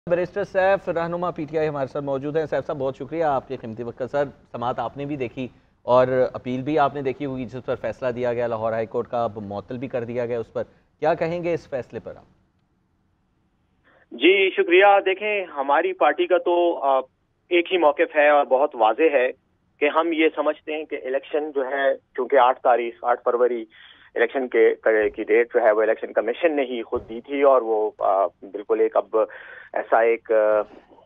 Barrister Saif रहनुमा PTI हमारे साथ मौजूद हैं। सैफ साहब, बहुत शुक्रिया आपके कीमती वक्त का। सर, समाअत आपने भी देखी और अपील भी आपने देखी होगी जिस पर फैसला दिया गया लाहौर हाई कोर्ट का, अब मुअत्तल भी कर दिया गया उस पर, क्या कहेंगे इस फैसले पर आप? जी शुक्रिया। देखें, हमारी पार्टी का तो एक ही मौक़िफ़ है और बहुत वाज़ेह है कि हम ये समझते हैं कि इलेक्शन जो है, क्योंकि 8 फरवरी इलेक्शन की डेट जो है वो इलेक्शन कमीशन ने ही खुद दी थी और वो बिल्कुल एक अब ऐसा एक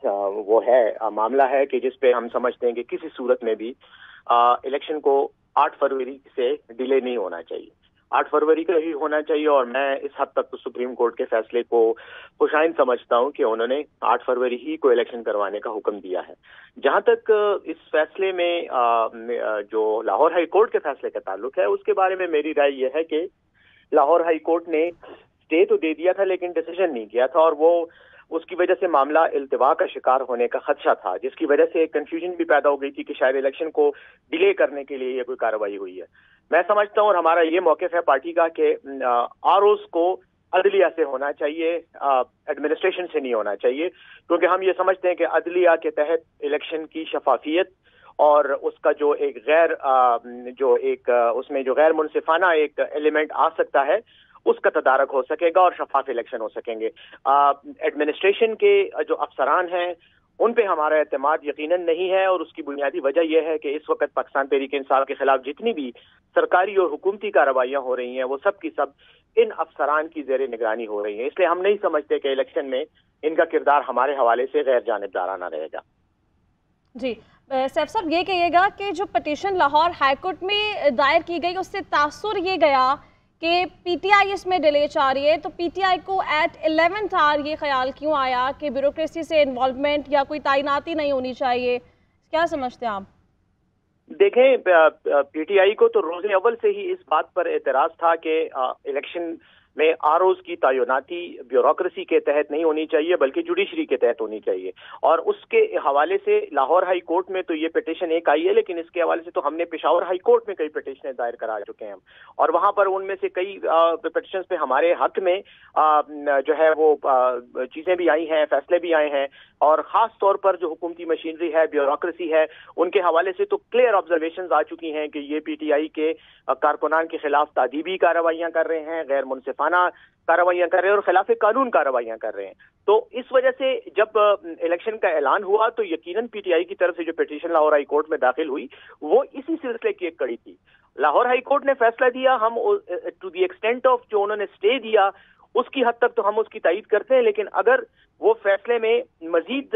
वो है मामला है कि जिस पे हम समझते हैं कि किसी सूरत में भी इलेक्शन को 8 फरवरी से डिले नहीं होना चाहिए, 8 फरवरी का ही होना चाहिए। और मैं इस हद तक तो सुप्रीम कोर्ट के फैसले को खुशाइन समझता हूं कि उन्होंने 8 फरवरी ही को इलेक्शन करवाने का हुक्म दिया है। जहां तक इस फैसले में जो लाहौर हाई कोर्ट के फैसले का ताल्लुक है, उसके बारे में मेरी राय यह है कि लाहौर हाई कोर्ट ने स्टे तो दे दिया था लेकिन डिसीजन नहीं किया था, और वो उसकी वजह से मामला इल्तिवा का शिकार होने का खदशा था, जिसकी वजह से एक कंफ्यूजन भी पैदा हो गई थी कि शायद इलेक्शन को डिले करने के लिए ये कोई कार्रवाई हुई है। मैं समझता हूं और हमारा ये मौक़िफ़ है पार्टी का कि आरओज़ को अदलिया से होना चाहिए, एडमिनिस्ट्रेशन से नहीं होना चाहिए, क्योंकि हम ये समझते हैं कि अदलिया के तहत इलेक्शन की शफाफियत और उसका जो एक उसमें जो गैर मुनसिफाना एक एलिमेंट आ सकता है उसका तदारक हो सकेगा और शफाफ इलेक्शन हो सकेंगे। एडमिनिस्ट्रेशन के जो अफसरान हैं उन पे हमारा एतमाद यकीनन नहीं है, और उसकी बुनियादी वजह यह है कि इस वक्त पाकिस्तान तहरीक इंसाफ के खिलाफ जितनी भी सरकारी और हुकूमती कार्रवाइयां हो रही हैं वो सब की सब इन अफसरान की ज़ेरे निगरानी हो रही हैं। इसलिए हम नहीं समझते कि इलेक्शन में इनका किरदार हमारे हवाले से गैर जानिबदाराना रहेगा। जी सैफ साहब, ये कहिएगा कि जो पिटीशन लाहौर हाईकोर्ट में दायर की गई उससे तासुर ये गया कि पीटीआई इसमें डिले चाह रही है, तो पीटीआई को एट 11th आवर ये ख्याल क्यों आया कि ब्यूरोक्रेसी से इन्वॉल्वमेंट या कोई तैनाती नहीं होनी चाहिए? क्या समझते हैं आप? देखें, पीटीआई को तो रोज़े अव्वल से ही इस बात पर एतराज़ था कि इलेक्शन में आरओज़ की तैनाती ब्यूरोक्रेसी के तहत नहीं होनी चाहिए बल्कि जुडिशरी के तहत होनी चाहिए, और उसके हवाले से लाहौर हाई कोर्ट में तो ये पिटीशन एक आई है, लेकिन इसके हवाले से तो हमने पेशावर हाई कोर्ट में कई पिटीशनें दायर करा चुके हैं हम, और वहां पर उनमें से कई पिटीशंस पे हमारे हक में जो है वो चीज़ें भी आई हैं, फैसले भी आए हैं, और ख़ास तौर पर जो हुकूमती मशीनरी है, ब्यूरोक्रेसी है, उनके हवाले से तो क्लियर ऑब्जर्वेशंस आ चुकी हैं कि ये पीटीआई के कारकुनान के खिलाफ तादीबी कार्रवाइयाँ कर रहे हैं, गैर मुनसिफाना कार्रवाइयाँ कर रहे हैं और खिलाफ कानून कार्रवाइयाँ कर रहे हैं। तो इस वजह से जब इलेक्शन का ऐलान हुआ तो यकीनन पीटीआई की तरफ से जो पिटीशन लाहौर हाई कोर्ट में दाखिल हुई वो इसी सिलसिले की एक कड़ी थी। लाहौर हाई कोर्ट ने फैसला दिया, हम टू द एक्सटेंट ऑफ जो उन्होंने स्टे दिया उसकी हद तक तो हम उसकी तायीद करते हैं, लेकिन अगर वो फैसले में मजीद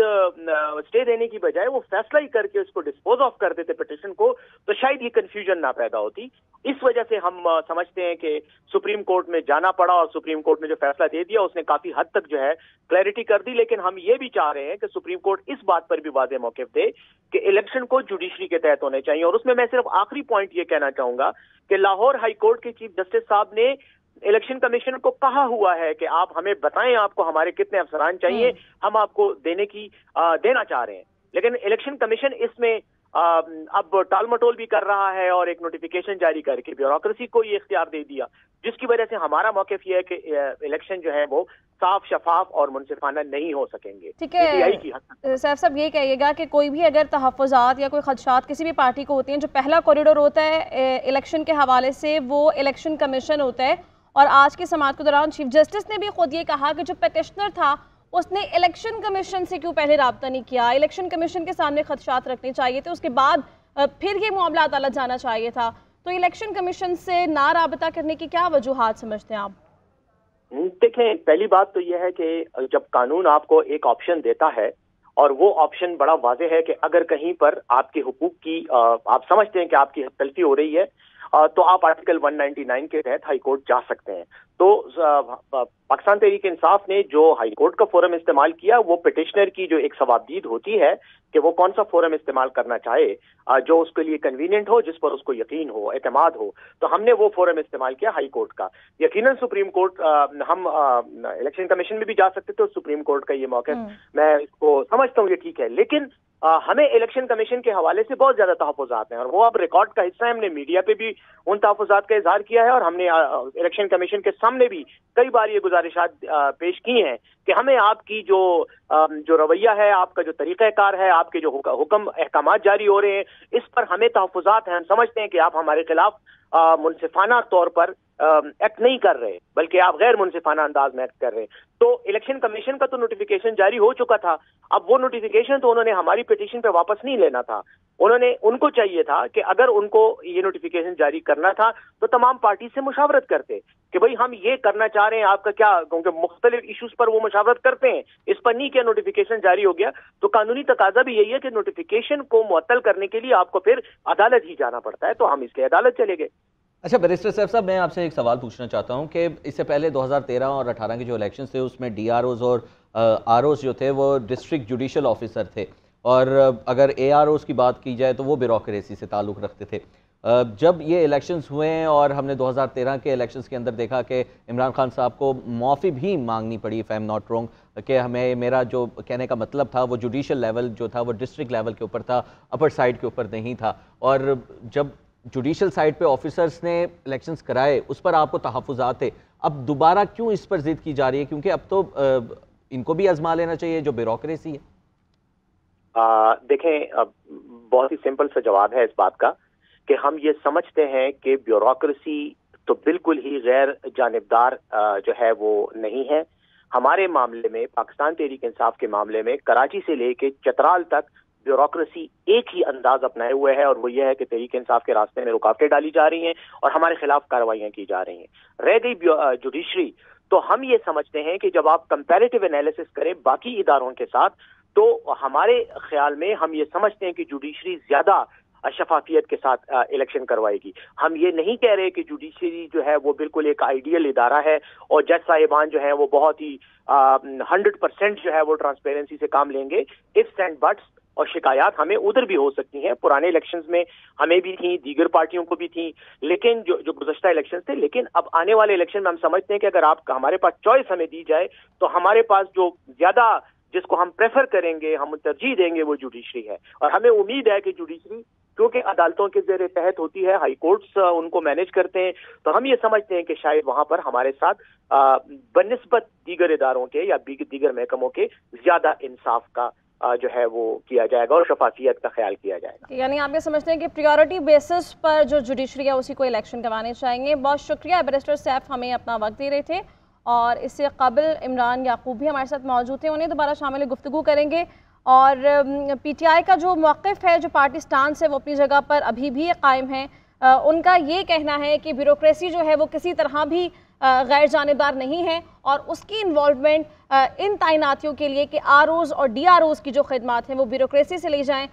स्टे देने की बजाय वो फैसला ही करके उसको डिस्पोज ऑफ कर देते पिटीशन को, तो शायद ये कंफ्यूजन ना पैदा होती। इस वजह से हम समझते हैं कि सुप्रीम कोर्ट में जाना पड़ा, और सुप्रीम कोर्ट ने जो फैसला दे दिया उसने काफी हद तक जो है क्लैरिटी कर दी। लेकिन हम ये भी चाह रहे हैं कि सुप्रीम कोर्ट इस बात पर भी वाज़ेह मौक़िफ़ दे कि इलेक्शन को जुडिशरी के तहत होने चाहिए। और उसमें मैं सिर्फ आखिरी पॉइंट ये कहना चाहूंगा कि लाहौर हाई कोर्ट के चीफ जस्टिस साहब ने इलेक्शन कमीशन को कहा हुआ है कि आप हमें बताएं आपको हमारे कितने अफसरान चाहिए, हम आपको देना चाह रहे हैं। लेकिन इलेक्शन कमीशन इसमें अब टाल मटोल भी कर रहा है और एक नोटिफिकेशन जारी करके ब्यूरोक्रेसी को ये इख्तियार दे दिया, जिसकी वजह से हमारा मौक़िफ़ ये है कि इलेक्शन जो है वो साफ, शफाफ और मुनसिफाना नहीं हो सकेंगे। ठीक है सैफ साहब, ये कहिएगा कि कोई भी अगर तहफ़्फ़ुज़ात या कोई खदशात किसी भी पार्टी को होती हैं, जो पहला कॉरिडोर होता है इलेक्शन के हवाले से वो इलेक्शन कमीशन होता है, और आज की समाअत के दौरान चीफ जस्टिस ने भी खुद ये कहा कि जो पिटिशनर था उसने इलेक्शन कमीशन से क्यों पहले राब्ता नहीं किया, इलेक्शन कमीशन के सामने खदशात रखने चाहिए थे, उसके बाद फिर ये मामला अदालत जाना चाहिए था। तो इलेक्शन कमीशन से ना राब्ता करने की क्या वजूहात समझते हैं आप? देखें, पहली बात तो यह है कि जब कानून आपको एक ऑप्शन देता है और वो ऑप्शन बड़ा वाज़ेह है कि अगर कहीं पर आपके हुकूक की आप समझते हैं कि आपकी हक तलफी हो रही है तो आप आर्टिकल 199 के तहत हाई कोर्ट जा सकते हैं। तो पाकिस्तान तहरीक इंसाफ ने जो हाई कोर्ट का फोरम इस्तेमाल किया वो पिटिशनर की जो एक सवाबदीद होती है कि वो कौन सा फोरम इस्तेमाल करना चाहे जो उसके लिए कन्वीनियंट हो, जिस पर उसको यकीन हो, एतमाद हो, तो हमने वो फोरम इस्तेमाल किया हाई कोर्ट का। यकीनन सुप्रीम कोर्ट हम इलेक्शन कमीशन में भी जा सकते थे, तो सुप्रीम कोर्ट का ये मौक़िफ़ मैं इसको समझता हूँ ये ठीक है, लेकिन हमें इलेक्शन कमीशन के हवाले से बहुत ज्यादा तहफ़्फ़ुज़ात हैं और वो अब रिकॉर्ड का हिस्सा है। हमने मीडिया पे भी उन तहफ़्फ़ुज़ात का इजहार किया है और हमने इलेक्शन कमीशन के सामने भी कई बार ये गुजारिशात पेश की हैं कि हमें आपकी जो रवैया है, आपका जो तरीक़ाकार है, आपके जो हुक्म अहकामात जारी हो रहे हैं, इस पर हमें तहफ़्फ़ुज़ात हैं। हम समझते हैं कि आप हमारे खिलाफ मुनसिफाना तौर पर एक्ट नहीं कर रहे, बल्कि आप गैर मुनसिफाना अंदाज में एक्ट कर रहे हैं। तो इलेक्शन कमीशन का तो नोटिफिकेशन जारी हो चुका था, अब वो नोटिफिकेशन तो उन्होंने हमारी पिटीशन पे वापस नहीं लेना था। उनको चाहिए था कि अगर उनको ये नोटिफिकेशन जारी करना था तो तमाम पार्टी से मुशावरत करते कि भाई हम ये करना चाह रहे हैं, आपका क्या, क्योंकि मुख्तलिफ इश्यूज पर वो मुशावरत करते हैं, इस पर नहीं किया, नोटिफिकेशन जारी हो गया। तो कानूनी तकाजा भी यही है कि नोटिफिकेशन को मुअत्तल करने के लिए आपको फिर अदालत ही जाना पड़ता है, तो हम इसलिए अदालत चले गए। अच्छा बैरिस्टर सैफ साहब, मैं आपसे एक सवाल पूछना चाहता हूं कि इससे पहले 2013 और 18 के जो इलेक्शंस थे उसमें DROs और ROs जो थे वो डिस्ट्रिक्ट जुडिशल ऑफिसर थे, और अगर AROs की बात की जाए तो वो ब्यूरोक्रेसी से ताल्लुक़ रखते थे। जब ये इलेक्शंस हुए हैं और हमने 2013 के इलेक्शंस के अंदर देखा कि इमरान खान साहब को माफ़ी भी मांगनी पड़ी, if I am not wrong, कि हमें, मेरा जो कहने का मतलब था वो जुडिशल लेवल जो था वो डिस्ट्रिक्ट लेवल के ऊपर था, अपर साइड के ऊपर नहीं था। और जब जुडिशल साइड पे ऑफिसर्स ने इलेक्शंस कराए उस पर आपको तहफ़्फ़ुज़ात थे, अब दोबारा क्यों इस पर ज़िद की जा रही है? क्योंकि अब तो इनको भी आजमा लेना चाहिए जो ब्यूरोक्रेसी है। देखें, बहुत ही सिंपल सा जवाब है इस बात का कि हम ये समझते हैं कि ब्यूरोक्रेसी तो बिल्कुल ही गैर जानिबदार जो है वो नहीं है। हमारे मामले में, पाकिस्तान तहरीक इंसाफ के मामले में, कराची से लेके चतराल तक ब्यूरोक्रेसी एक ही अंदाज अपनाए हुए है, और वो ये है कि तहरीक इंसाफ के रास्ते में रुकावटें डाली जा रही हैं और हमारे खिलाफ कार्रवाइयां की जा रही हैं। रह गई जुडिशरी, तो हम ये समझते हैं कि जब आप कंपैरेटिव एनालिसिस करें बाकी इदारों के साथ, तो हमारे ख्याल में हम ये समझते हैं कि जुडिशरी ज्यादा शफाफियत के साथ इलेक्शन करवाएगी। हम ये नहीं कह रहे कि जुडिशरी जो है वो बिल्कुल एक आइडियल इदारा है और जज साहिबान जो है वो बहुत ही 100% जो है वो ट्रांसपेरेंसी से काम लेंगे। इफ्स एंड बट्स और शिकायत हमें उधर भी हो सकती हैं, पुराने इलेक्शंस में हमें भी थी, दीगर पार्टियों को भी थी, लेकिन जो गुज़श्ता इलेक्शंस थे। लेकिन अब आने वाले इलेक्शन में हम समझते हैं कि अगर हमारे पास चॉइस हमें दी जाए तो हमारे पास जो ज्यादा, जिसको हम प्रेफर करेंगे, हम तरजीह देंगे, वो जुडिशरी है। और हमें उम्मीद है कि जुडिशरी क्योंकि अदालतों के ज़ेरे तहत होती है, हाई कोर्ट्स उनको मैनेज करते हैं, तो हम ये समझते हैं कि शायद वहां पर हमारे साथ बनिस्बत दीगर इदारों के या दीगर महकमों के ज्यादा इंसाफ का जो है वो किया जाएगा और शफाफियत का ख्याल किया जाएगा। यानी आप ये समझते हैं कि प्रायोरिटी बेसिस पर जो जुडिशरी है उसी को इलेक्शन करवाने चाहिए। बहुत शुक्रिया बैरिस्टर सैफ, हमें अपना वक्त दे रहे थे। और इससे कबल इमरान याकूब भी हमारे साथ मौजूद थे, उन्हें दोबारा शामिल गुफ्तगू करेंगे। और PTI का जो मौक़िफ़ है, जो पार्टी स्टांस है, वो अपनी जगह पर अभी भी कायम है। उनका ये कहना है कि ब्यूरोक्रेसी जो है वो किसी तरह भी गैर जानिबदार नहीं है और उसकी इन्वॉल्वमेंट इन तैनातियों के लिए कि ROs और DROs की जो खिदमात हैं वो ब्यूरोक्रेसी से ली जाएँ,